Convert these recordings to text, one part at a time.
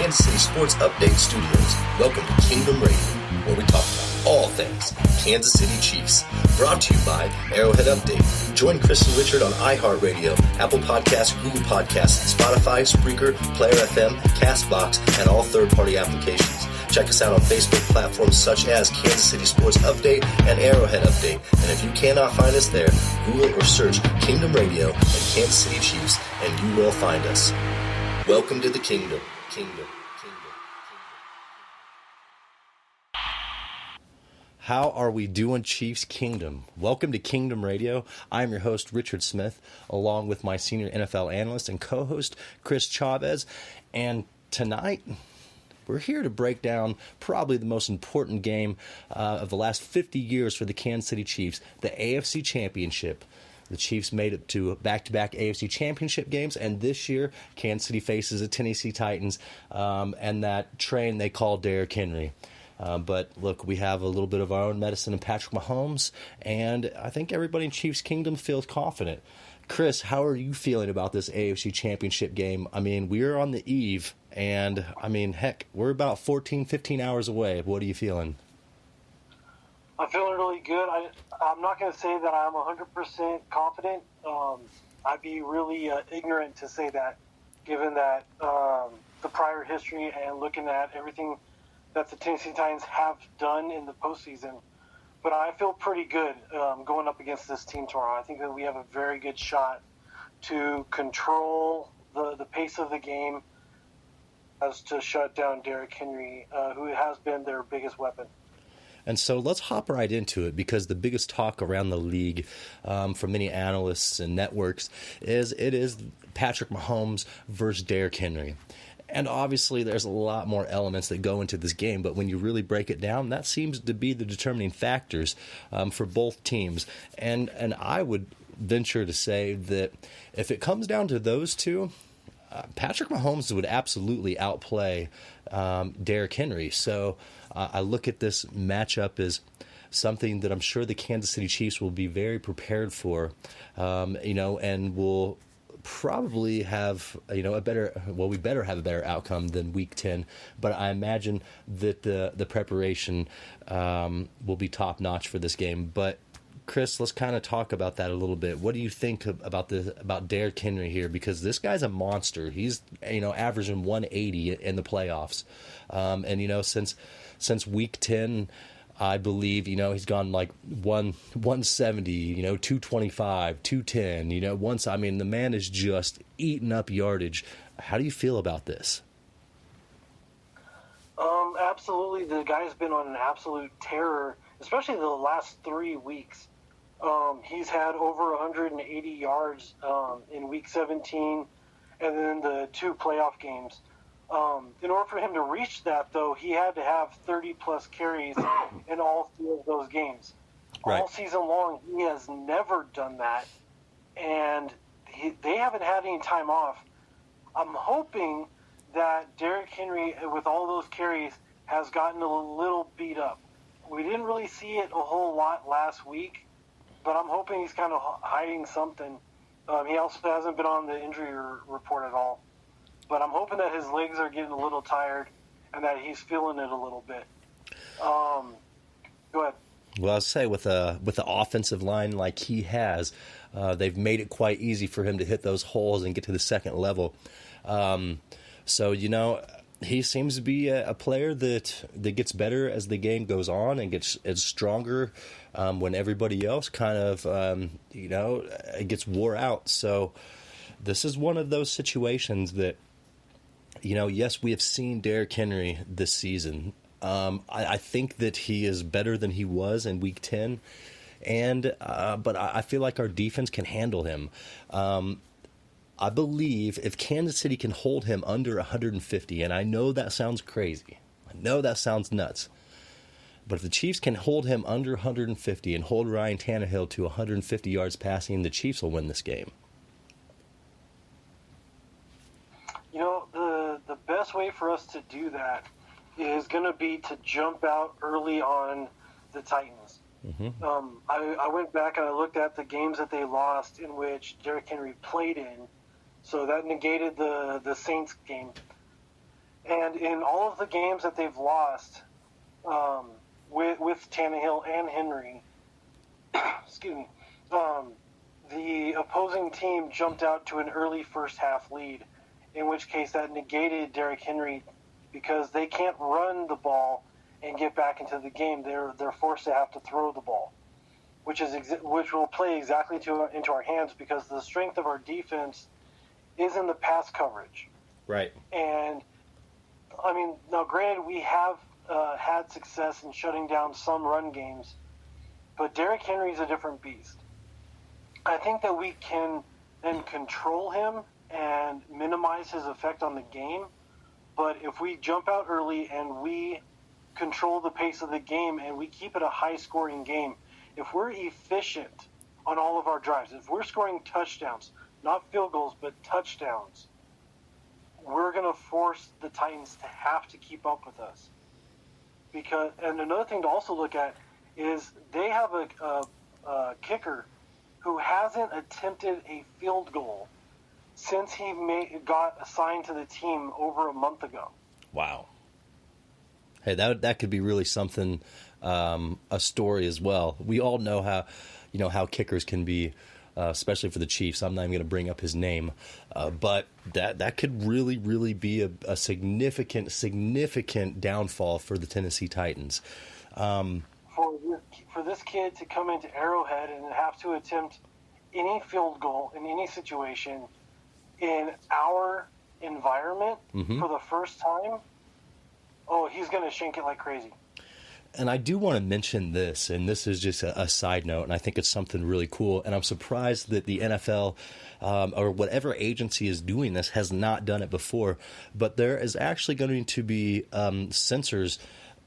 Kansas City Sports Update Studios. Welcome to Kingdom Radio, where we talk about all things Kansas City Chiefs. Brought to you by Arrowhead Update. Join Chris and Richard on iHeartRadio, Apple Podcasts, Google Podcasts, Spotify, Spreaker, Player FM, CastBox, and all third-party applications. Check us out on Facebook platforms such as Kansas City Sports Update and Arrowhead Update. And if you cannot find us there, Google or search Kingdom Radio and Kansas City Chiefs, and you will find us. Welcome to the Kingdom. How are we doing, Chiefs Kingdom? Welcome to Kingdom Radio. I'm your host, Richard Smith, along with my senior NFL analyst and co-host, Chris Chavez. And tonight, we're here to break down probably the most important game of the last 50 years for the Kansas City Chiefs, the AFC Championship. The Chiefs made it to back-to-back AFC Championship games, and this year, Kansas City faces the Tennessee Titans and that train they call Derrick Henry. But look, we have a little bit of our own medicine in Patrick Mahomes, and I think everybody in Chiefs Kingdom feels confident. Chris, how are you feeling about this AFC Championship game? I mean, we're on the eve, and I mean, heck, we're about 14, 15 hours away. What are you feeling? I'm feeling really good. I'm not going to say that I'm 100% confident. I'd be really ignorant to say that, given that the prior history and looking at everything that the Tennessee Titans have done in the postseason. But I feel pretty good going up against this team tomorrow. I think that we have a very good shot to control the pace of the game as to shut down Derrick Henry, who has been their biggest weapon. And so let's hop right into it, because the biggest talk around the league from many analysts and networks is Patrick Mahomes versus Derrick Henry. And obviously there's a lot more elements that go into this game, but when you really break it down, that seems to be the determining factors for both teams. And I would venture to say that if it comes down to those two, Patrick Mahomes would absolutely outplay Derrick Henry. So I look at this matchup as something that I'm sure the Kansas City Chiefs will be very prepared for, and will probably have we better have a better outcome than Week 10. But I imagine that the preparation will be top notch for this game. But Chris, let's kind of talk about that a little bit. What do you think about Derrick Henry here? Because this guy's a monster. He's averaging 180 in the playoffs, and since Week 10. I believe, he's gone like 170, 225, 210, the man is just eating up yardage. How do you feel about this? Absolutely. The guy's been on an absolute terror, especially the last 3 weeks. He's had over 180 yards in Week 17 and then the 2 playoff games. In order for him to reach that, though, he had to have 30-plus carries in all 3 of those games. Right. All season long, he has never done that, and they haven't had any time off. I'm hoping that Derrick Henry, with all those carries, has gotten a little beat up. We didn't really see it a whole lot last week, but I'm hoping he's kind of hiding something. He also hasn't been on the injury report at all. But I'm hoping that his legs are getting a little tired and that he's feeling it a little bit. Go ahead. Well, I'll say with the offensive line like he has, they've made it quite easy for him to hit those holes and get to the second level. So he seems to be a player that gets better as the game goes on and gets stronger when everybody else kind of gets wore out. So this is one of those situations that, yes, we have seen Derrick Henry this season. I think that he is better than he was in Week 10, but I feel like our defense can handle him. I believe if Kansas City can hold him under 150, and I know that sounds crazy, I know that sounds nuts, but if the Chiefs can hold him under 150 and hold Ryan Tannehill to 150 yards passing, the Chiefs will win this game. The best way for us to do that is going to be to jump out early on the Titans. Mm-hmm. I went back and I looked at the games that they lost in which Derrick Henry played in, so that negated the Saints game. And in all of the games that they've lost with Tannehill and Henry, excuse me, the opposing team jumped out to an early first half lead, in which case that negated Derrick Henry because they can't run the ball and get back into the game. They're forced to have to throw the ball, which will play exactly into our hands because the strength of our defense is in the pass coverage. Right. And I mean, now granted, we have had success in shutting down some run games, but Derrick Henry is a different beast. I think that we can then control him and minimize his effect on the game, but if we jump out early and we control the pace of the game and we keep it a high-scoring game, if we're efficient on all of our drives, if we're scoring touchdowns, not field goals, but touchdowns, we're going to force the Titans to have to keep up with us. And another thing to also look at is they have a kicker who hasn't attempted a field goal since he got assigned to the team over a month ago. Wow. Hey, that could be really something, a story as well. We all know how kickers can be, especially for the Chiefs. I'm not even going to bring up his name, but that could really, really be a significant downfall for the Tennessee Titans. For this kid to come into Arrowhead and have to attempt any field goal in any situation in our environment for the first time, he's going to shank it like crazy. And I do want to mention this, and this is just a side note, and I think it's something really cool. And I'm surprised that the NFL or whatever agency is doing this has not done it before. But there is actually going to be sensors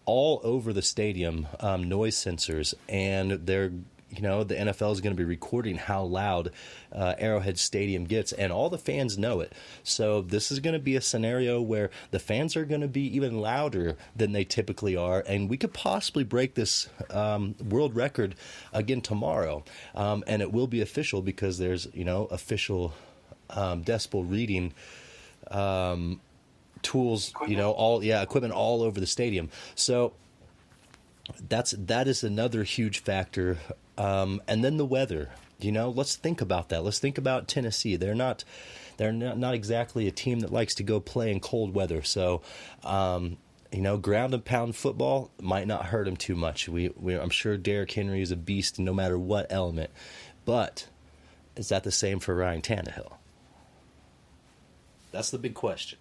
all over the stadium, noise sensors, and the NFL is going to be recording how loud Arrowhead Stadium gets, and all the fans know it. So this is going to be a scenario where the fans are going to be even louder than they typically are, and we could possibly break this world record again tomorrow. And it will be official because there's, official decibel reading tools, equipment all over the stadium. So that is another huge factor. And then the weather, let's think about that. Let's think about Tennessee. They're not exactly a team that likes to go play in cold weather. So, ground and pound football might not hurt them too much. I'm sure Derrick Henry is a beast no matter what element, but is that the same for Ryan Tannehill? That's the big question.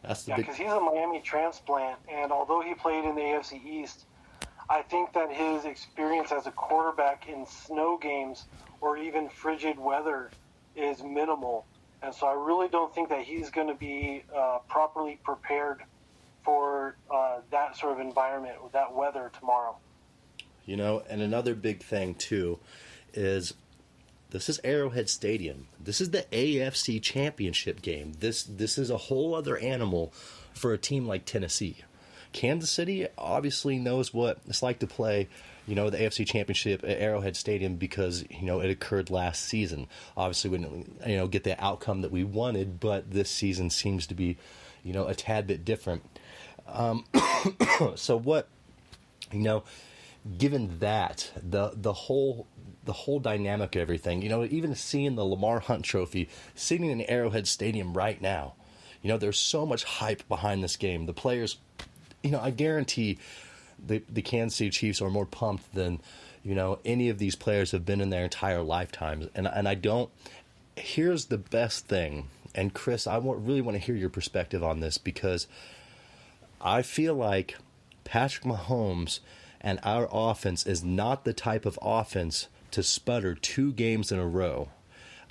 Because he's a Miami transplant, and although he played in the AFC East, I think that his experience as a quarterback in snow games or even frigid weather is minimal. And so I really don't think that he's going to be properly prepared for that sort of environment with that weather tomorrow. And another big thing, too, is this is Arrowhead Stadium. This is the AFC Championship Game. This is a whole other animal for a team like Tennessee. Kansas City obviously knows what it's like to play, the AFC Championship at Arrowhead Stadium because, it occurred last season. Obviously, we didn't, get the outcome that we wanted, but this season seems to be, a tad bit different. So what, given that, the whole dynamic of everything, even seeing the Lamar Hunt Trophy sitting in Arrowhead Stadium right now, there's so much hype behind this game. The players, I guarantee the Kansas City Chiefs are more pumped than, any of these players have been in their entire lifetimes. And I don't, here's the best thing. And Chris, I really want to hear your perspective on this because I feel like Patrick Mahomes and our offense is not the type of offense to sputter 2 games in a row.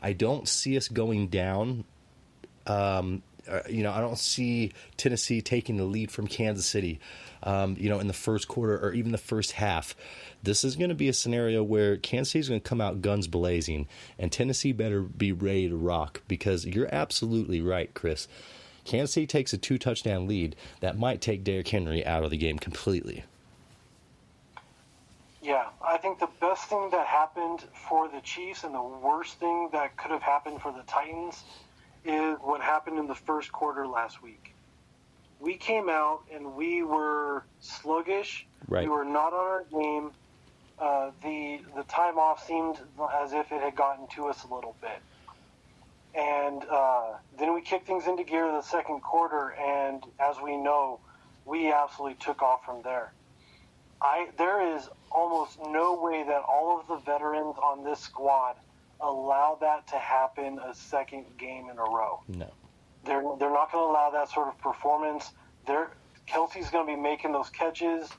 I don't see us going down. I don't see Tennessee taking the lead from Kansas City, in the first quarter or even the first half. This is going to be a scenario where Kansas City is going to come out guns blazing, and Tennessee better be ready to rock because you're absolutely right, Chris. Kansas City takes a 2-touchdown lead. That might take Derrick Henry out of the game completely. Yeah, I think the best thing that happened for the Chiefs and the worst thing that could have happened for the Titans is what happened in the first quarter last week. we came out and we were sluggish. Right. We were not on our game. The time off seemed as if it had gotten to us a little bit. And then we kicked things into gear the second quarter, and as we know, we absolutely took off from there. There is almost no way that all of the veterans on this squad allow that to happen a second game in a row. No. They're not going to allow that sort of performance. Kelsey's going to be making those catches.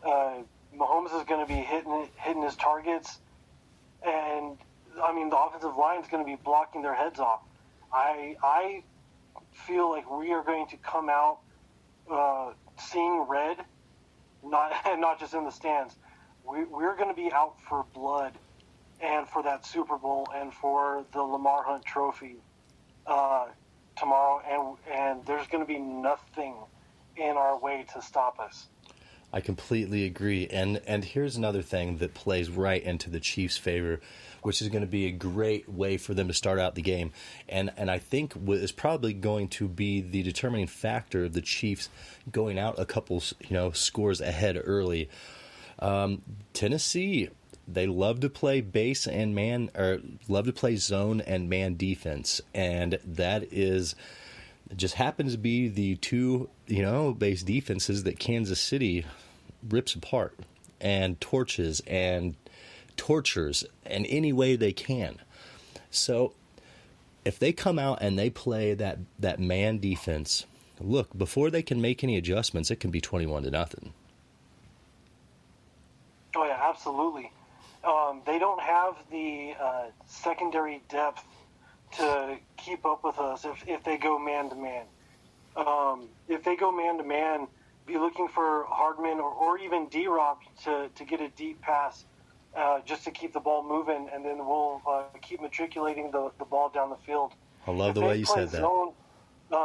Mahomes is going to be hitting his targets. And, I mean, the offensive line is going to be blocking their heads off. I feel like we are going to come out seeing red, not just in the stands. We're going to be out for blood and for that Super Bowl and for the Lamar Hunt Trophy tomorrow, and there's going to be nothing in our way to stop us. I completely agree. And here's another thing that plays right into the Chiefs' favor, which is going to be a great way for them to start out the game. And I think what is probably going to be the determining factor of the Chiefs going out a couple, scores ahead early. Tennessee, they love to play base and man, or love to play zone and man defense. And that just happens to be the two, base defenses that Kansas City rips apart and torches and tortures in any way they can. So if they come out and they play that man defense, look, before they can make any adjustments, it can be 21-0. Oh yeah, absolutely. They don't have the secondary depth to keep up with us if they go man-to-man. If they go man-to-man, be looking for Hardman or even D-Rob to get a deep pass just to keep the ball moving, and then we'll keep matriculating the ball down the field. I love the way you said that. Zone,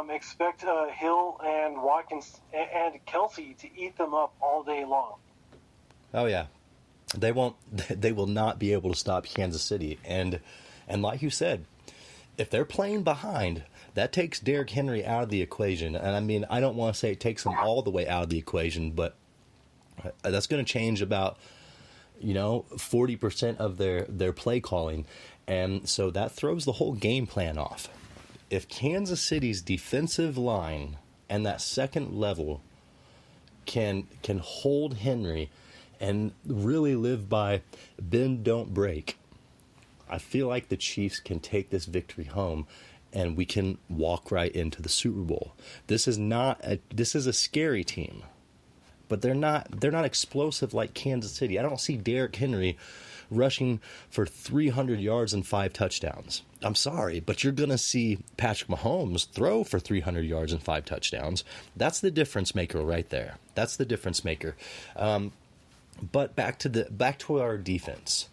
expect Hill and Watkins and Kelsey to eat them up all day long. Oh, yeah. They will not be able to stop Kansas City. And like you said, if they're playing behind, that takes Derrick Henry out of the equation. And I mean, I don't want to say it takes him all the way out of the equation, but that's going to change about 40% of their play calling. And so that throws the whole game plan off. If Kansas City's defensive line and that second level can hold Henry and really live by bend, don't break, I feel like the Chiefs can take this victory home, and we can walk right into the Super Bowl. This is a scary team, but they're not explosive like Kansas City. I don't see Derrick Henry rushing for 300 yards and 5 touchdowns. I'm sorry, but you're going to see Patrick Mahomes throw for 300 yards and 5 touchdowns. That's the difference maker right there. That's the difference maker. But back to our defense.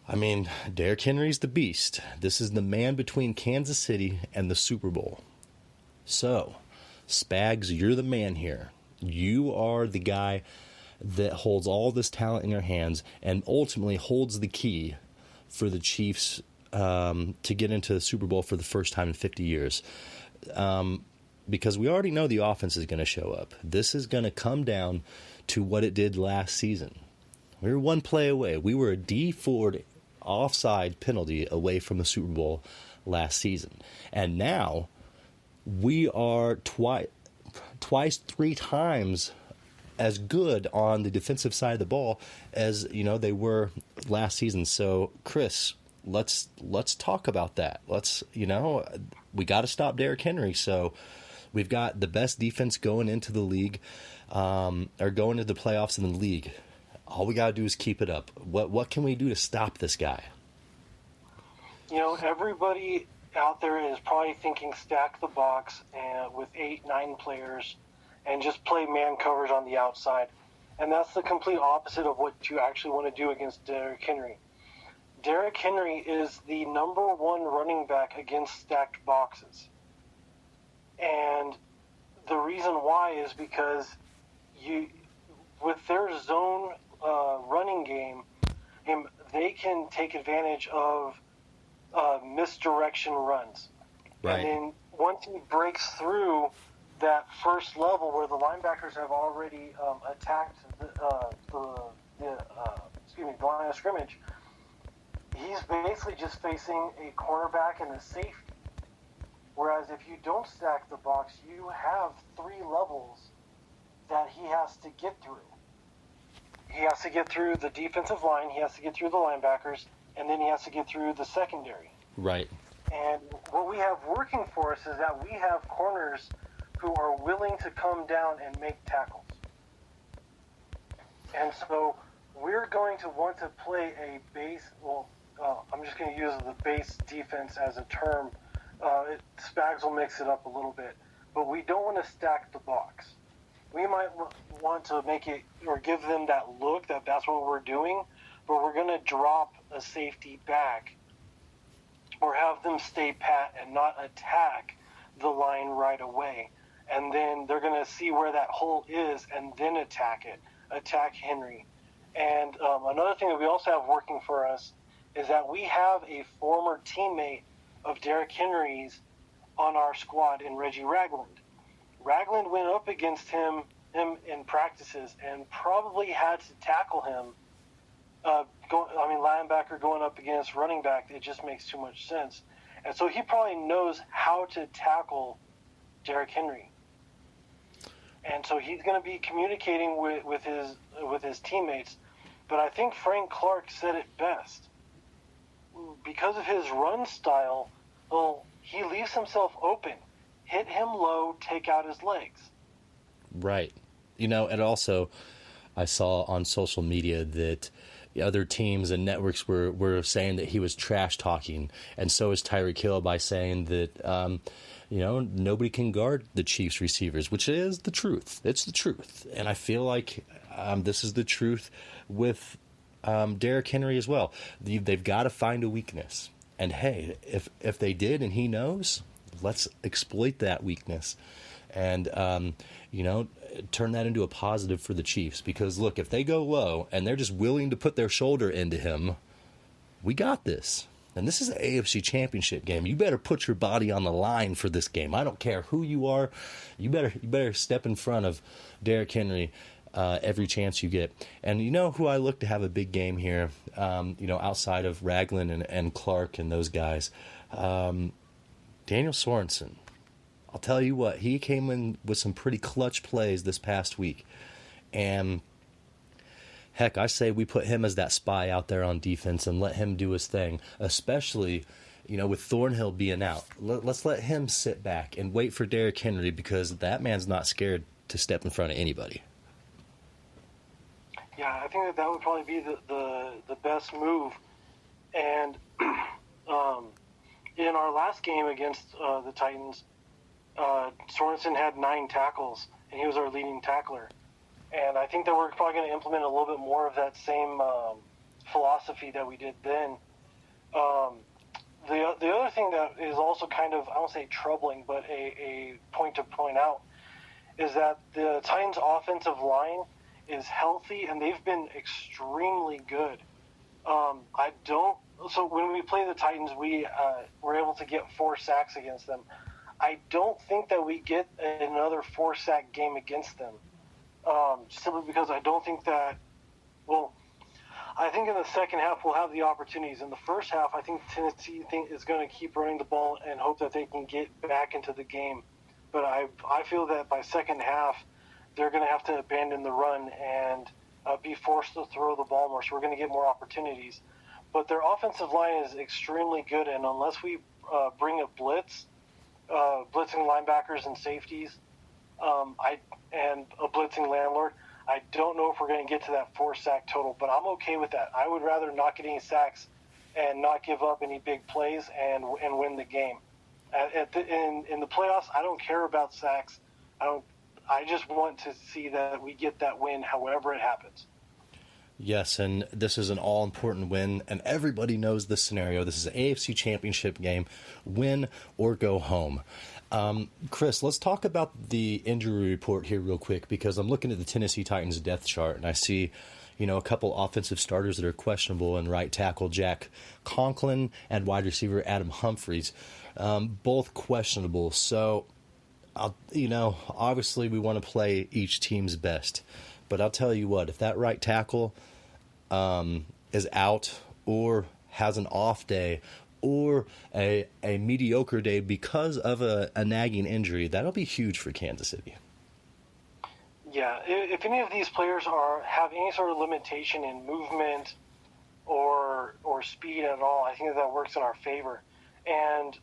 I mean, Derrick Henry's the beast. This is the man between Kansas City and the Super Bowl. So, Spags, you're the man here. You are the guy that holds all this talent in your hands and ultimately holds the key for the Chiefs to get into the Super Bowl for the first time in 50 years. Because we already know the offense is going to show up. This is going to come down to what it did last season. We were one play away. We were a D Ford offside penalty away from the Super Bowl last season. And now we are twice, 3 times as good on the defensive side of the ball as they were last season. So, Chris, let's talk about that. We got to stop Derrick Henry. So we've got the best defense going into the league, or going into the playoffs in the league. All we got to do is keep it up. What can we do to stop this guy? Everybody out there is probably thinking stack the box with 8-9 players and just play man covers on the outside. And that's the complete opposite of what you actually want to do against Derrick Henry. Derrick Henry is the number 1 running back against stacked boxes. And the reason why is because with their zone running game, they can take advantage of misdirection runs. Right. And then once he breaks through that first level where the linebackers have already attacked the line of scrimmage, he's basically just facing a cornerback and a safety. Whereas if you don't stack the box, you have 3 levels that he has to get through. He has to get through the defensive line, he has to get through the linebackers, and then he has to get through the secondary. Right. And what we have working for us is that we have corners who are willing to come down and make tackles. And so we're going to want to play a base, I'm just going to use the base defense as a term. Spags will mix it up a little bit. But we don't want to stack the box. We might want to make it, or give them that look that that's what we're doing, but we're going to drop a safety back or have them stay pat and not attack the line right away. And then they're going to see where that hole is and then attack Henry. And another thing that we also have working for us is that we have a former teammate of Derrick Henry's on our squad in Reggie Ragland. Ragland went up against him in practices and probably had to tackle him. Linebacker going up against running back, it just makes too much sense. And so he probably knows how to tackle Derrick Henry. And so he's going to be communicating with his teammates. But I think Frank Clark said it best. Because of his run style, he leaves himself open. Hit him low, take out his legs. Right. And also I saw on social media that other teams and networks were saying that he was trash talking, and so is Tyreek Hill by saying that nobody can guard the Chiefs receivers, which is the truth. It's the truth. And I feel like this is the truth with Derrick Henry as well. They've got to find a weakness. And hey, if they did and he knows, let's exploit that weakness and, turn that into a positive for the Chiefs. Because, look, if they go low and they're just willing to put their shoulder into him, we got this. And this is an AFC Championship game. You better put your body on the line for this game. I don't care who you are. You better step in front of Derrick Henry every chance you get. And you know who I look to have a big game here, outside of Ragland and Clark and those guys? Daniel Sorensen. I'll tell you what, he came in with some pretty clutch plays this past week. And heck, I say we put him as that spy out there on defense and let him do his thing, especially, with Thornhill being out. Let's let him sit back and wait for Derrick Henry, because that man's not scared to step in front of anybody. Yeah, I think that would probably be the best move. And in our last game against the Titans, Sorensen had 9 tackles, and he was our leading tackler. And I think that we're probably going to implement a little bit more of that same philosophy that we did then. The other thing that is also kind of, I won't say troubling, but a point to point out, is that the Titans' offensive line is healthy, and they've been extremely good. So when we play the Titans, we were able to get 4 sacks against them. I don't think that we get another 4-sack game against them, simply because I don't think that, I think in the second half we'll have the opportunities. In the first half, I think Tennessee is going to keep running the ball and hope that they can get back into the game. But I feel that by second half, they're going to have to abandon the run and be forced to throw the ball more, so we're going to get more opportunities. But their offensive line is extremely good, and unless we bring a blitz, blitzing linebackers and safeties, and a blitzing landlord, I don't know if we're going to get to that 4-sack total, but I'm okay with that. I would rather not get any sacks and not give up any big plays and win the game. In the playoffs, I don't care about sacks. I just want to see that we get that win however it happens. Yes, and this is an all-important win, and everybody knows this scenario. This is an AFC Championship game, win or go home. Chris, let's talk about the injury report here real quick, because I'm looking at the Tennessee Titans depth chart, and I see, a couple offensive starters that are questionable in right tackle Jack Conklin and wide receiver Adam Humphries, both questionable. So obviously we want to play each team's best, but I'll tell you what, if that right tackle is out or has an off day or a mediocre day because of a nagging injury, that'll be huge for Kansas City. Yeah, if any of these players have any sort of limitation in movement or speed at all, I think that works in our favor. And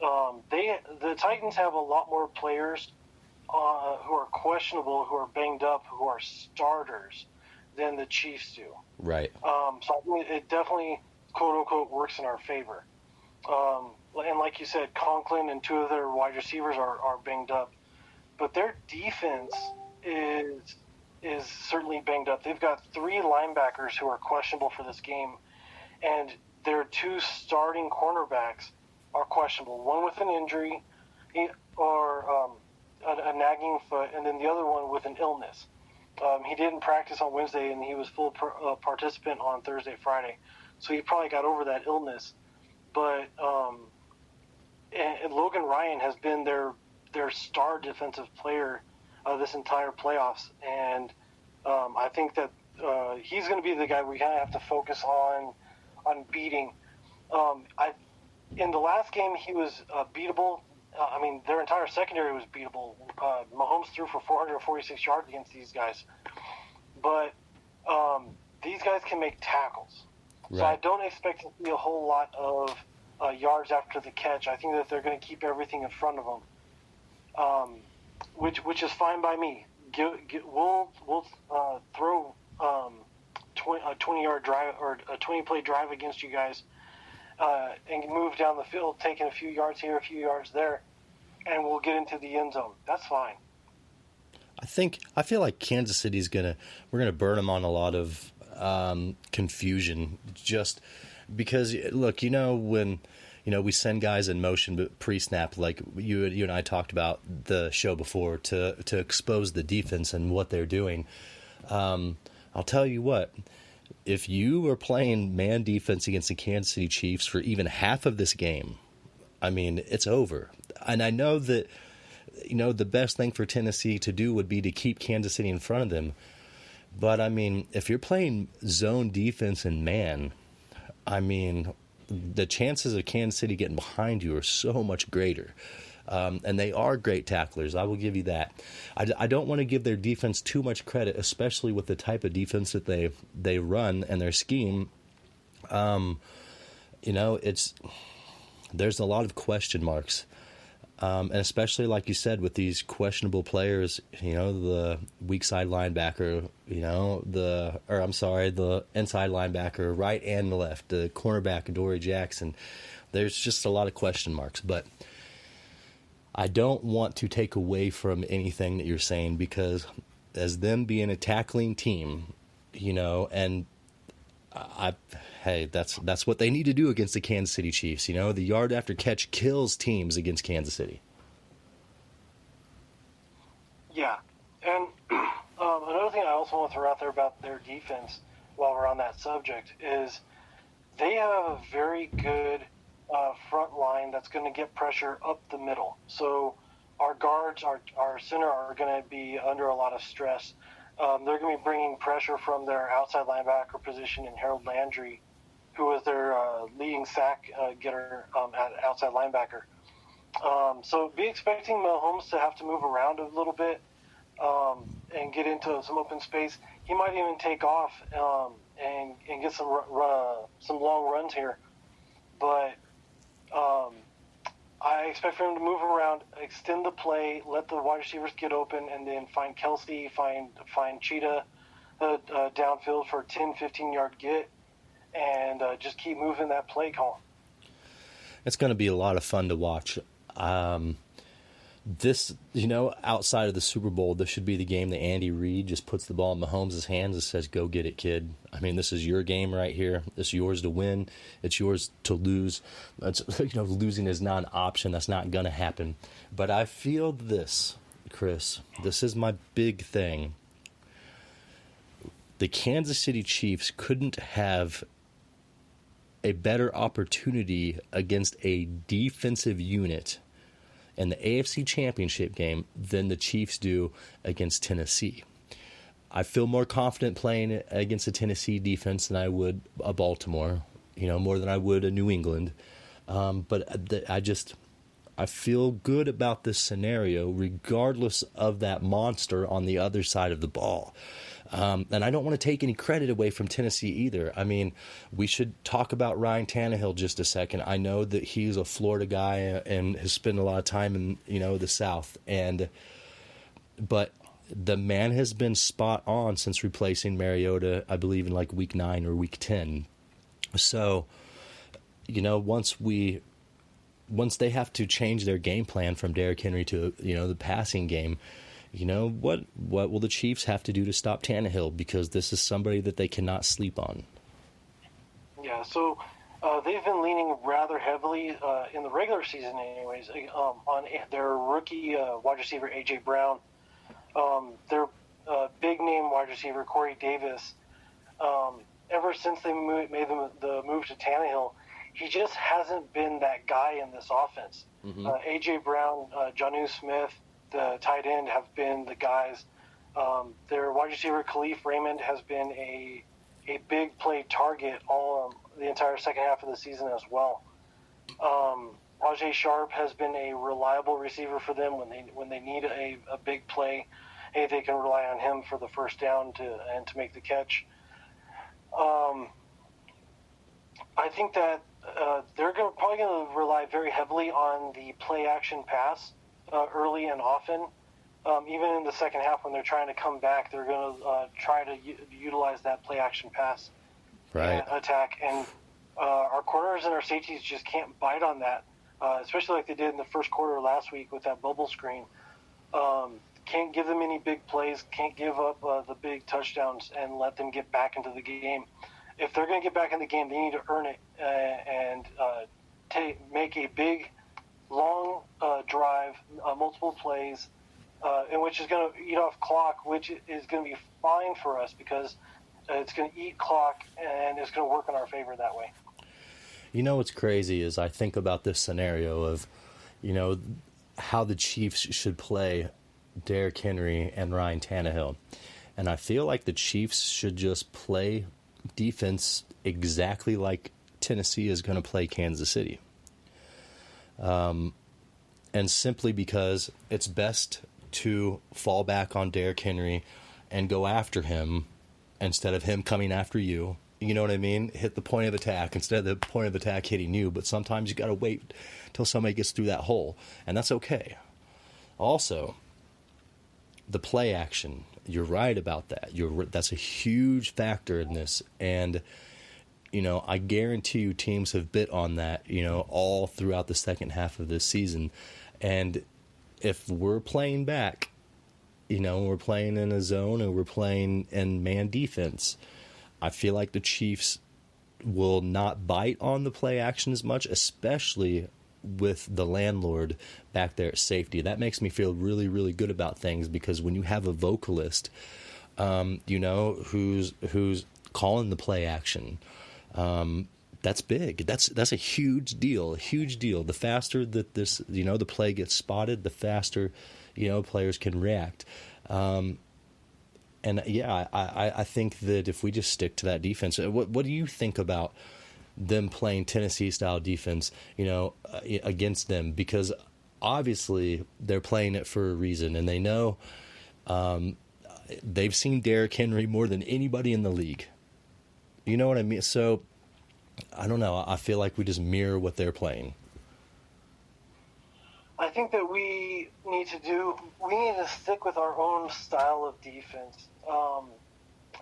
the Titans have a lot more players who are questionable, who are banged up, who are starters than the Chiefs do. Right. So I think it definitely, quote unquote, works in our favor. And like you said, Conklin and two of their wide receivers are banged up, but their defense is certainly banged up. They've got three linebackers who are questionable for this game, and their two starting cornerbacks are questionable. One with an injury or a nagging foot, and then the other one with an illness. He didn't practice on Wednesday, and he was full participant on Thursday, Friday. So he probably got over that illness. But and Logan Ryan has been their star defensive player this entire playoffs, and I think that he's going to be the guy we kind of have to focus on beating. In the last game, he was beatable. Their entire secondary was beatable. Mahomes threw for 446 yards against these guys. But these guys can make tackles. Right. So I don't expect to see a whole lot of yards after the catch. I think that they're going to keep everything in front of them, which is fine by me. We'll throw a 20-yard drive or a 20-play drive against you guys and move down the field, taking a few yards here, a few yards there, and we'll get into the end zone. That's fine. I feel like Kansas City's we're gonna burn them on a lot of confusion, just because look, when we send guys in motion pre-snap, like you and I talked about the show before, to expose the defense and what they're doing. I'll tell you what, if you are playing man defense against the Kansas City Chiefs for even half of this game, it's over. And I know that the best thing for Tennessee to do would be to keep Kansas City in front of them. But, if you're playing zone defense and man, the chances of Kansas City getting behind you are so much greater. And they are great tacklers. I will give you that. I don't want to give their defense too much credit, especially with the type of defense that they run and their scheme. There's a lot of question marks. And especially, like you said, with these questionable players, the weak side linebacker, the inside linebacker, right and left, the cornerback, Adoree Jackson. There's just a lot of question marks. But I don't want to take away from anything that you're saying, because as them being a tackling team, and that's what they need to do against the Kansas City Chiefs. The yard after catch kills teams against Kansas City. Yeah, and another thing I also want to throw out there about their defense, while we're on that subject, is they have a very good front line that's going to get pressure up the middle. So our guards, our center, are going to be under a lot of stress. They're going to be bringing pressure from their outside linebacker position in Harold Landry, who was their leading sack getter at outside linebacker. So be expecting Mahomes to have to move around a little bit and get into some open space. He might even take off and get some long runs here. But I expect for him to move around, extend the play, let the wide receivers get open, and then find Kelsey, find Cheetah downfield for a 10, 15-yard get, and just keep moving that play call. It's going to be a lot of fun to watch. This, outside of the Super Bowl, this should be the game that Andy Reid just puts the ball in Mahomes' hands and says, go get it, kid. This is your game right here. It's yours to win. It's yours to lose. Losing is not an option. That's not going to happen. But I feel this, Chris. This is my big thing. The Kansas City Chiefs couldn't have a better opportunity against a defensive unit in the AFC Championship game than the Chiefs do against Tennessee. I feel more confident playing against a Tennessee defense than I would a Baltimore, more than I would a New England. But I feel good about this scenario regardless of that monster on the other side of the ball. And I don't want to take any credit away from Tennessee either. I mean, we should talk about Ryan Tannehill just a second. I know that he's a Florida guy and has spent a lot of time in, the South. But the man has been spot on since replacing Mariota, I believe, in like week 9 or week 10. So, once they have to change their game plan from Derrick Henry to, the passing game, what will the Chiefs have to do to stop Tannehill? Because this is somebody that they cannot sleep on. Yeah, so they've been leaning rather heavily in the regular season anyways on their rookie wide receiver, A.J. Brown, their big-name wide receiver, Corey Davis. Ever since they made the move to Tannehill, he just hasn't been that guy in this offense. Mm-hmm. A.J. Brown, Jonnu Smith, the tight end, have been the guys. Their wide receiver, Khalif Raymond, has been a big play target all the entire second half of the season as well. Ajay Sharp has been a reliable receiver for them when they need a big play. Hey, they can rely on him for the first down to make the catch. I think that they're probably going to rely very heavily on the play-action pass early and often. Even in the second half when they're trying to come back, they're going to try to utilize that play-action pass attack. And our corners and our safeties just can't bite on that, especially like they did in the first quarter last week with that bubble screen. Can't give them any big plays, can't give up the big touchdowns and let them get back into the game. If they're going to get back in the game, they need to earn it and make a big, long drive, multiple plays, and which is going to eat off clock, which is going to be fine for us because it's going to eat clock and it's going to work in our favor that way. What's crazy is I think about this scenario of, how the Chiefs should play Derrick Henry and Ryan Tannehill. And I feel like the Chiefs should just play defense exactly like Tennessee is going to play Kansas City. And simply because it's best to fall back on Derrick Henry and go after him instead of him coming after you. You know what I mean? Hit the point of attack instead of the point of attack hitting you. But sometimes you got to wait till somebody gets through that hole, and that's okay. Also, the play action, you're right about that. That's a huge factor in this. And, I guarantee you teams have bit on that, all throughout the second half of this season. And if we're playing back, we're playing in a zone and we're playing in man defense, I feel like the Chiefs will not bite on the play action as much, especially with the landlord back there at safety. That makes me feel really, really good about things because when you have a vocalist, who's calling the play action, that's big. That's a huge deal. The faster that this, the play gets spotted, the faster, players can react. And yeah, I think that if we just stick to that defense, what do you think about them playing Tennessee-style defense, against them? Because obviously they're playing it for a reason, and they know they've seen Derrick Henry more than anybody in the league. You know what I mean? So, I don't know. I feel like we just mirror what they're playing. I think that we need to stick with our own style of defense.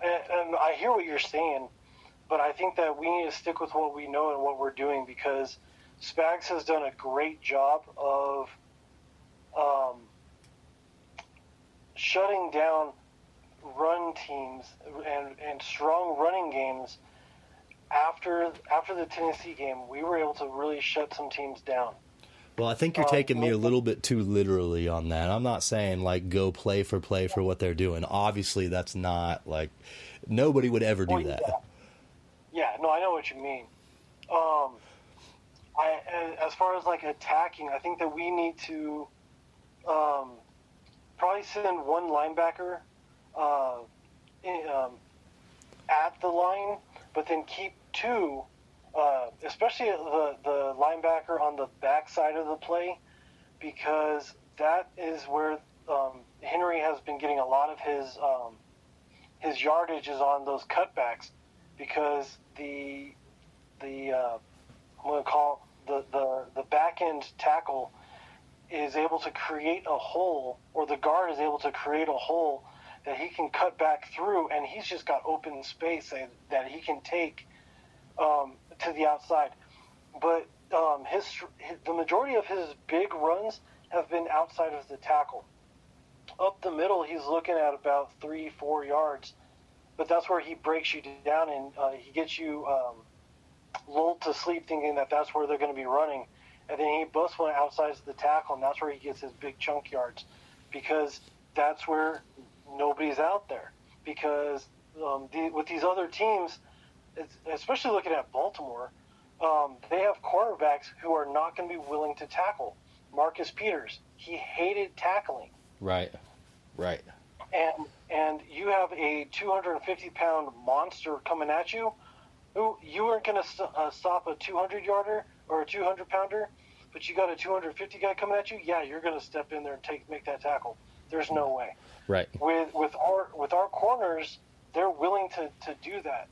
And I hear what you're saying, but I think that we need to stick with what we know and what we're doing because Spags has done a great job of shutting down run teams and strong running games. After the Tennessee game, we were able to really shut some teams down. Well, I think you're taking me a little bit too literally on that. I'm not saying, go play for what they're doing. Obviously, that's not, nobody would ever do that. Yeah, no, I know what you mean. As far as like attacking, I think that we need to probably send one linebacker at the line, but then keep two, especially the linebacker on the backside of the play, because that is where Henry has been getting a lot of his yardage is on those cutbacks, because the I'm going to call the back end tackle is able to create a hole, or the guard is able to create a hole that he can cut back through, and he's just got open space that he can take to the outside. But the majority of his big runs have been outside of the tackle. Up the middle, he's looking at about 3-4 yards, but that's where he breaks you down, and he gets you lulled to sleep thinking that that's where they're going to be running. And then he busts one outside the tackle, and that's where he gets his big chunk yards, because that's where nobody's out there. Because with these other teams, especially looking at Baltimore, they have quarterbacks who are not going to be willing to tackle. Marcus Peters, he hated tackling. Right. And you have a 250-pound monster coming at you, who you weren't going to stop a 200-yarder or a 200-pounder, but you got a 250 guy coming at you. Yeah, you're going to step in there and make that tackle. There's no way. Right. With our corners, they're willing to do that,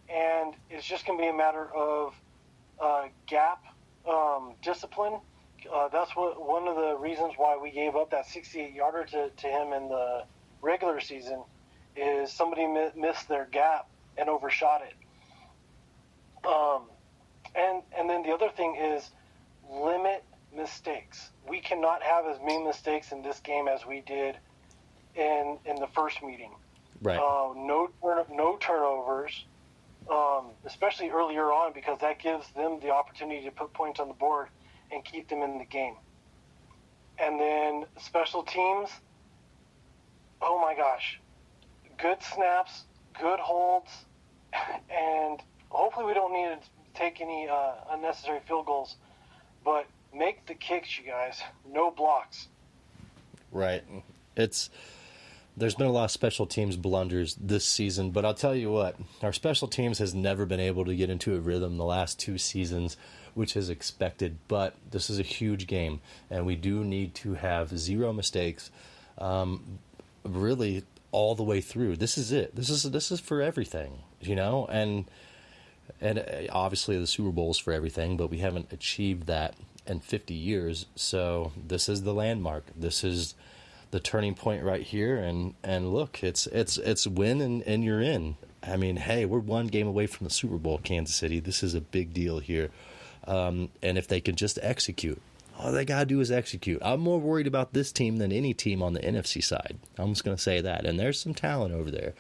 and it's just going to be a matter of gap discipline. That's one of the reasons why we gave up that 68-yarder to him in the regular season, is somebody missed their gap and overshot it. And then the other thing is limit mistakes. We cannot have as many mistakes in this game as we did in the first meeting. Right. No turnovers, especially earlier on, because that gives them the opportunity to put points on the board and keep them in the game. And then special teams, oh my gosh, good snaps, good holds, and hopefully we don't need to take any unnecessary field goals, but make the kicks, you guys. No blocks. Right. There's been a lot of special teams blunders this season, but I'll tell you what, our special teams has never been able to get into a rhythm the last 2 seasons, which is expected, but this is a huge game, and we do need to have 0 mistakes really all the way through. This is it. This is for everything, and obviously the Super Bowl is for everything, but we haven't achieved that in 50 years, so this is the landmark. This is the turning point right here, and look, it's win and you're in. I mean, hey, we're 1 game away from the Super Bowl, Kansas City. This is a big deal here, and if they can just execute, all they gotta do is execute. I'm more worried about this team than any team on the NFC side. I'm just gonna say that, and there's some talent over there.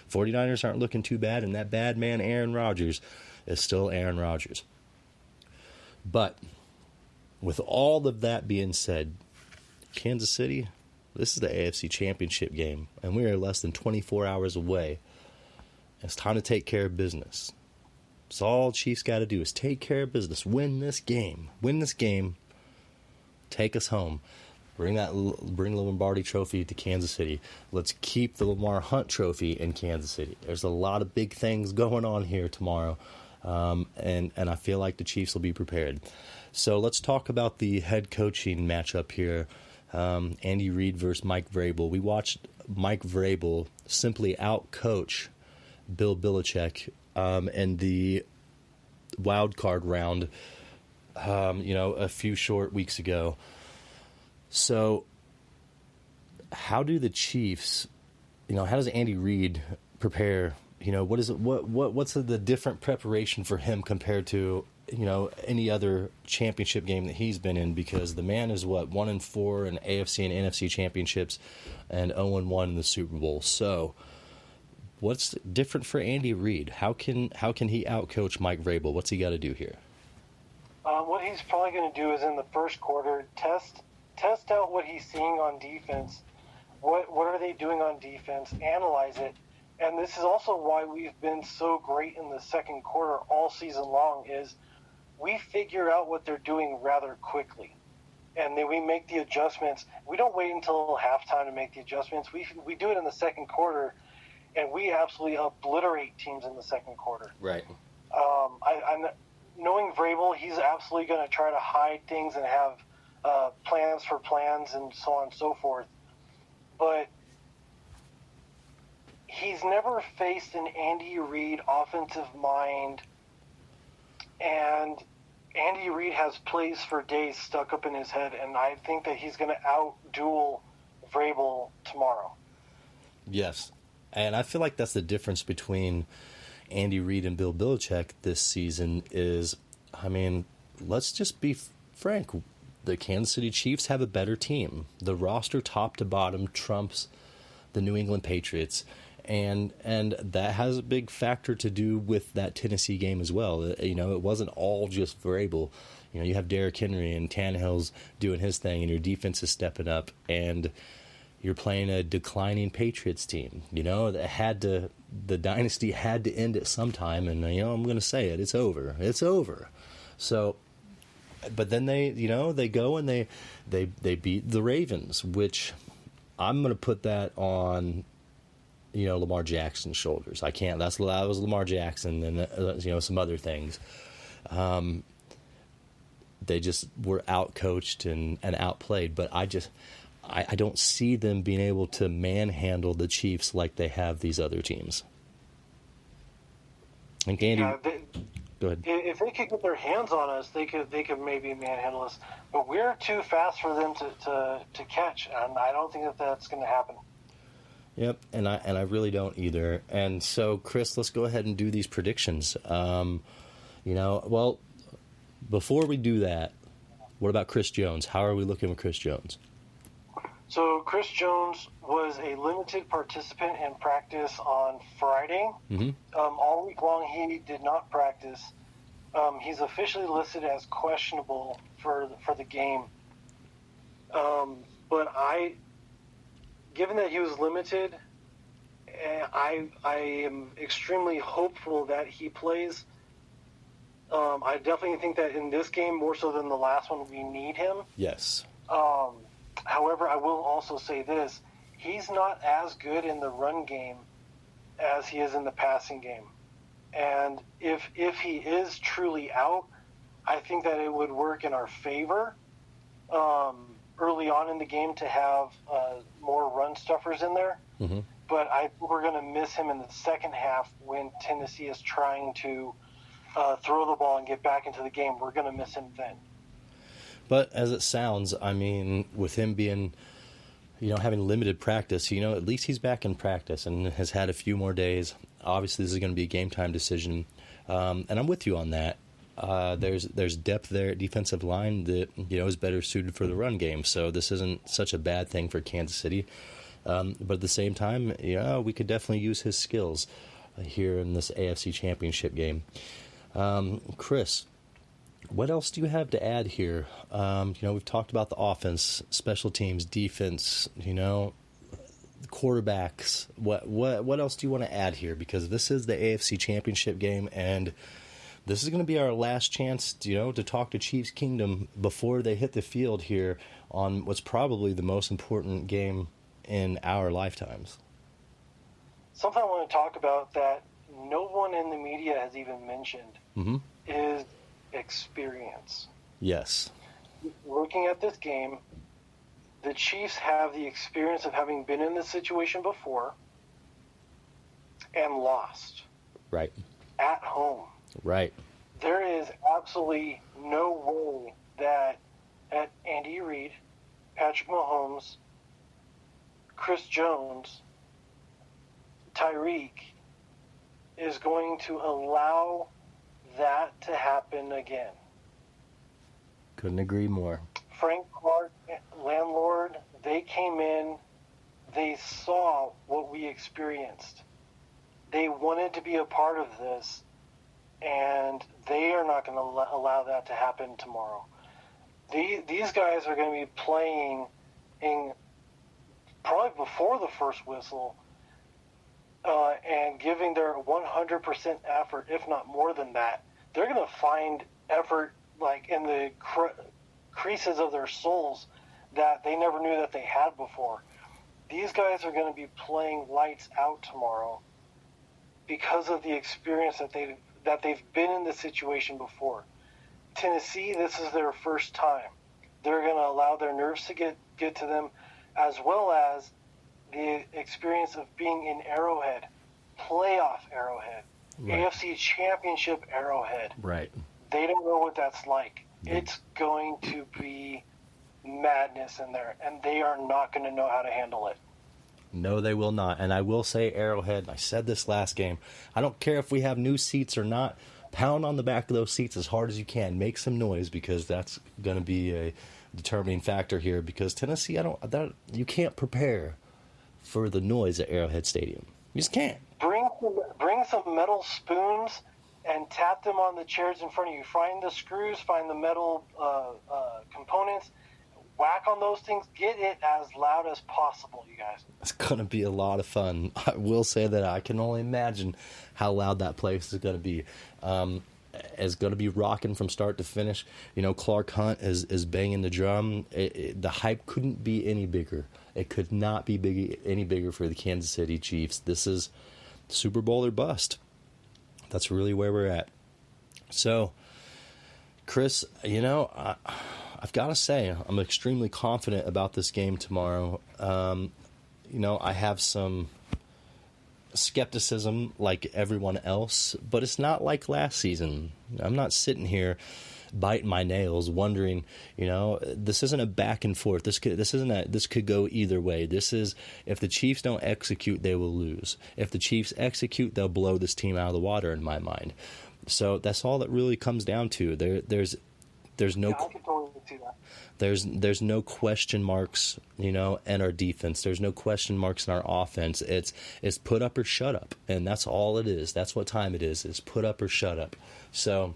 49ers aren't looking too bad, and that bad man Aaron Rodgers is still Aaron Rodgers. But with all of that being said, Kansas City, this is the AFC Championship game, and we are less than 24 hours away. It's time to take care of business. It's all Chiefs got to do is take care of business. Win this game. Take us home. Bring the Lombardi Trophy to Kansas City. Let's keep the Lamar Hunt Trophy in Kansas City. There's a lot of big things going on here tomorrow, and I feel like the Chiefs will be prepared. So let's talk about the head coaching matchup here. Andy Reid versus Mike Vrabel. We watched Mike Vrabel simply out-coach Bill Belichick in the wild card round, a few short weeks ago. So how do the Chiefs, how does Andy Reid prepare? What's the different preparation for him compared to any other championship game that he's been in, because the man is 1-4 in AFC and NFC championships and 0-1 in the Super Bowl. So what's different for Andy Reid? How can he outcoach Mike Vrabel? What's he got to do here? What he's probably going to do is in the first quarter test out what he's seeing on defense. What are they doing on defense? Analyze it. And this is also why we've been so great in the second quarter all season long, is we figure out what they're doing rather quickly. And then we make the adjustments. We don't wait until halftime to make the adjustments. We do it in the second quarter, and we absolutely obliterate teams in the second quarter. Right. I'm knowing Vrabel, he's absolutely going to try to hide things and have plans for plans and so on and so forth. But he's never faced an Andy Reid offensive mind, and Andy Reid has plays for days stuck up in his head, and I think that he's going to out-duel Vrabel tomorrow. Yes, and I feel like that's the difference between Andy Reid and Bill Belichick this season is, I mean, let's just be frank. The Kansas City Chiefs have a better team. The roster top to bottom trumps the New England Patriots. And that has a big factor to do with that Tennessee game as well. You know, it wasn't all just Vrabel. You know, you have Derrick Henry and Tannehill's doing his thing, and your defense is stepping up, and you're playing a declining Patriots team. You know, the dynasty had to end at some time, and you know, I'm going to say it. It's over. It's over. So, but then they go and they beat the Ravens, which I'm going to put that on, you know, Lamar Jackson's shoulders. I can't. That was Lamar Jackson and you know, some other things. They just were outcoached and outplayed. But I don't see them being able to manhandle the Chiefs like they have these other teams. And Andy, go ahead. If they could get their hands on us, they could maybe manhandle us. But we're too fast for them to catch, and I don't think that's going to happen. Yep, and I really don't either. And so, Chris, let's go ahead and do these predictions. You know, well, before we do that, what about Chris Jones? How are we looking with Chris Jones? So Chris Jones was a limited participant in practice on Friday. Mm-hmm. All week long, he did not practice. He's officially listed as questionable for the game. But given that he was limited, I am extremely hopeful that he plays. I definitely think that in this game, more so than the last one, we need him. Yes. However, I will also say this. He's not as good in the run game as he is in the passing game. And if he is truly out, I think that it would work in our favor early on in the game to have more run stuffers in there. Mm-hmm. But I think we're going to miss him in the second half when Tennessee is trying to throw the ball and get back into the game. We're going to miss him then. But as it sounds, I mean, with him being, you know, having limited practice, you know, at least he's back in practice and has had a few more days. Obviously, this is going to be a game-time decision. And I'm with you on that. There's depth there at defensive line that, you know, is better suited for the run game. So this isn't such a bad thing for Kansas City. But at the same time, you know, we could definitely use his skills here in this AFC Championship game. Chris, what else do you have to add here? You know, we've talked about the offense, special teams, defense, you know, quarterbacks. What else do you want to add here? Because this is the AFC Championship game, and this is going to be our last chance, you know, to talk to Chiefs Kingdom before they hit the field here on what's probably the most important game in our lifetimes. Something I want to talk about that no one in the media has even mentioned Mm-hmm. is experience. Yes. Looking at this game, the Chiefs have the experience of having been in this situation before and lost. Right. At home. Right. There is absolutely no way that Andy Reid, Patrick Mahomes, Chris Jones, Tyreek is going to allow that to happen again. Couldn't agree more. Frank Clark, landlord, they came in, they saw what we experienced. They wanted to be a part of this, and they are not going to allow that to happen tomorrow. These guys are going to be playing in probably before the first whistle and giving their 100% effort, if not more than that. They're going to find effort, like in the creases of their souls that they never knew that they had before. These guys are going to be playing lights out tomorrow because of the experience that they've been in this situation before. Tennessee, this is their first time. They're going to allow their nerves to get to them, as well as the experience of being in Arrowhead, playoff Arrowhead, right. AFC Championship Arrowhead. Right. They don't know what that's like. Yeah. It's going to be madness in there, and they are not going to know how to handle it. No, they will not. And I will say, Arrowhead, I said this last game, I don't care if we have new seats or not, pound on the back of those seats as hard as you can. Make some noise, because that's going to be a determining factor here, because Tennessee, you can't prepare for the noise at Arrowhead Stadium. You just can't. Bring some metal spoons and tap them on the chairs in front of you. Find the screws, find the metal components, whack on those things. Get it as loud as possible, you guys. It's going to be a lot of fun. I will say that I can only imagine how loud that place is going to be. It's going to be rocking from start to finish. You know, Clark Hunt is banging the drum. The hype couldn't be any bigger. It could not be any bigger for the Kansas City Chiefs. This is Super Bowl or bust. That's really where we're at. So, Chris, you know, I've got to say, I'm extremely confident about this game tomorrow. You know, I have some skepticism like everyone else, but it's not like last season. I'm not sitting here biting my nails wondering, you know, this isn't a back and forth. This could go either way. This is, if the Chiefs don't execute, they will lose. If the Chiefs execute, they'll blow this team out of the water, in my mind. So that's all that really comes down to. There's no I can totally see that. There's no question marks, you know, in our defense. There's no question marks in our offense. It's put up or shut up, and that's all it is. That's what time it is. It's put up or shut up. So,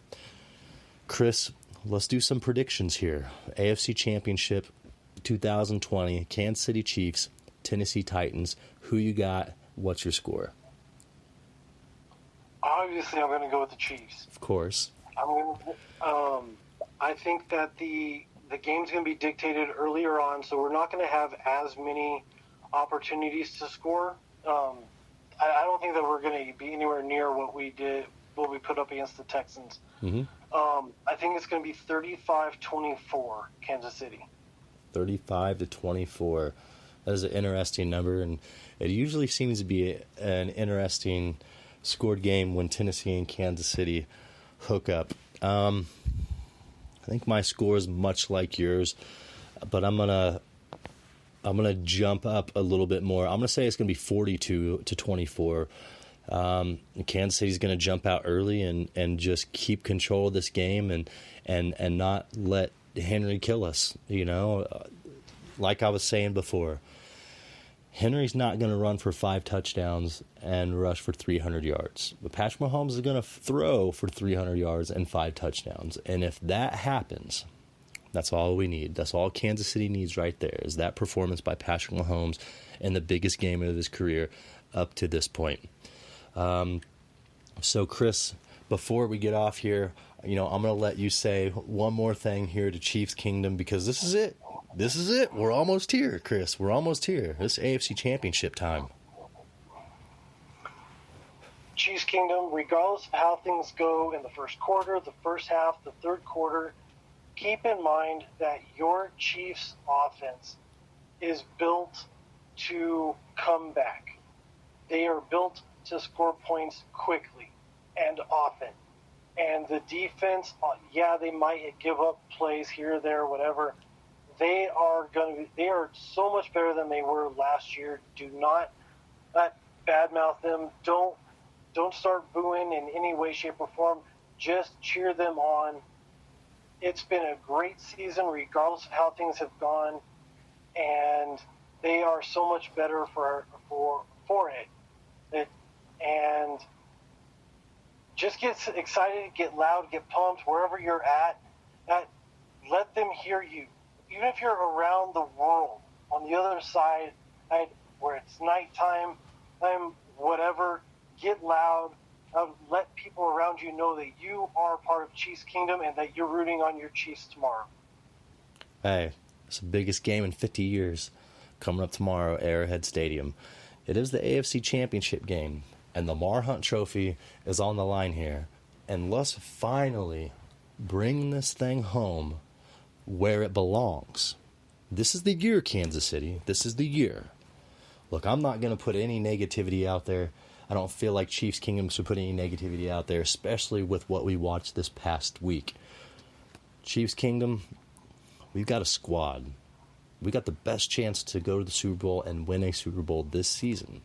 Chris, let's do some predictions here. AFC Championship 2020, Kansas City Chiefs, Tennessee Titans. Who you got? What's your score? Obviously, I'm going to go with the Chiefs. Of course. I think that the game's going to be dictated earlier on, so we're not going to have as many opportunities to score. I don't think that we're going to be anywhere near what we put up against the Texans. Mm-hmm. I think it's going to be 35-24, Kansas City. 35-24. That is an interesting number, and it usually seems to be an interesting scored game when Tennessee and Kansas City hook up. I think my score is much like yours, but I'm gonna jump up a little bit more. I'm gonna say it's gonna be 42-24. Kansas City's gonna jump out early and just keep control of this game and not let Henry kill us. You know, like I was saying before, Henry's not going to run for 5 touchdowns and rush for 300 yards. But Patrick Mahomes is going to throw for 300 yards and 5 touchdowns. And if that happens, that's all we need. That's all Kansas City needs right there, is that performance by Patrick Mahomes in the biggest game of his career up to this point. So, Chris, before we get off here, you know, I'm going to let you say one more thing here to Chiefs Kingdom, because this is it. This is it. We're almost here, Chris. We're almost here. It's AFC Championship time. Chiefs Kingdom, regardless of how things go in the first quarter, the first half, the third quarter, keep in mind that your Chiefs offense is built to come back. They are built to score points quickly and often. And the defense, they might give up plays here, there, whatever. They are so much better than they were last year. Do not badmouth them. Don't start booing in any way, shape, or form. Just cheer them on. It's been a great season, regardless of how things have gone, and they are so much better for it. And just get excited, get loud, get pumped wherever you're at. Let them hear you. Even if you're around the world, on the other side, where it's nighttime, whatever, get loud, let people around you know that you are part of Chiefs Kingdom and that you're rooting on your Chiefs tomorrow. Hey, it's the biggest game in 50 years coming up tomorrow at Arrowhead Stadium. It is the AFC Championship Game, and the Lamar Hunt Trophy is on the line here. And let's finally bring this thing home where it belongs. This is the year, Kansas City. This is the year. Look, I'm not going to put any negativity out there. I don't feel like Chiefs Kingdom should put any negativity out there, especially with what we watched this past week. Chiefs Kingdom, we've got a squad. We got the best chance to go to the Super Bowl and win a Super Bowl this season.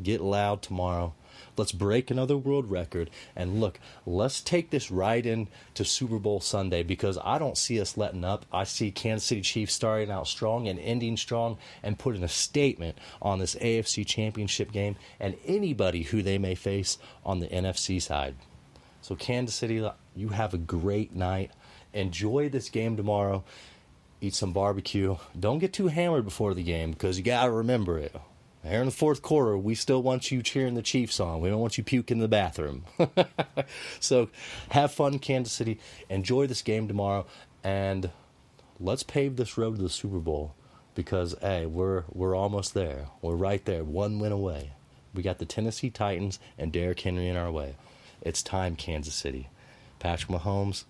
Get loud tomorrow. Let's break another world record. And look, let's take this right into Super Bowl Sunday, because I don't see us letting up. I see Kansas City Chiefs starting out strong and ending strong and putting a statement on this AFC Championship game and anybody who they may face on the NFC side. So Kansas City, you have a great night. Enjoy this game tomorrow. Eat some barbecue. Don't get too hammered before the game, because you got to remember it. Here in the fourth quarter, we still want you cheering the Chiefs on. We don't want you puking in the bathroom. So have fun, Kansas City. Enjoy this game tomorrow. And let's pave this road to the Super Bowl, because, hey, we're almost there. We're right there, one win away. We got the Tennessee Titans and Derrick Henry in our way. It's time, Kansas City. Patrick Mahomes,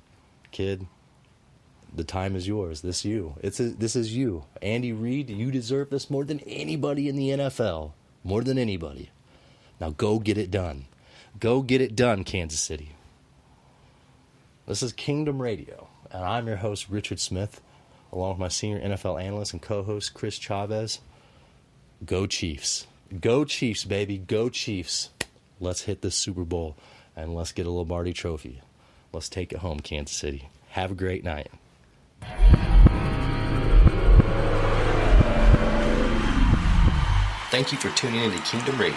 kid, the time is yours. This is you. Andy Reid, you deserve this more than anybody in the NFL. More than anybody. Now go get it done. Go get it done, Kansas City. This is Kingdom Radio, and I'm your host, Richard Smith, along with my senior NFL analyst and co-host, Chris Chavez. Go Chiefs. Go Chiefs, baby. Go Chiefs. Let's hit this Super Bowl, and let's get a Lombardi trophy. Let's take it home, Kansas City. Have a great night. Thank you for tuning into Kingdom Radio,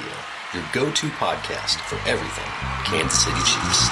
your go-to podcast for everything Kansas City Chiefs.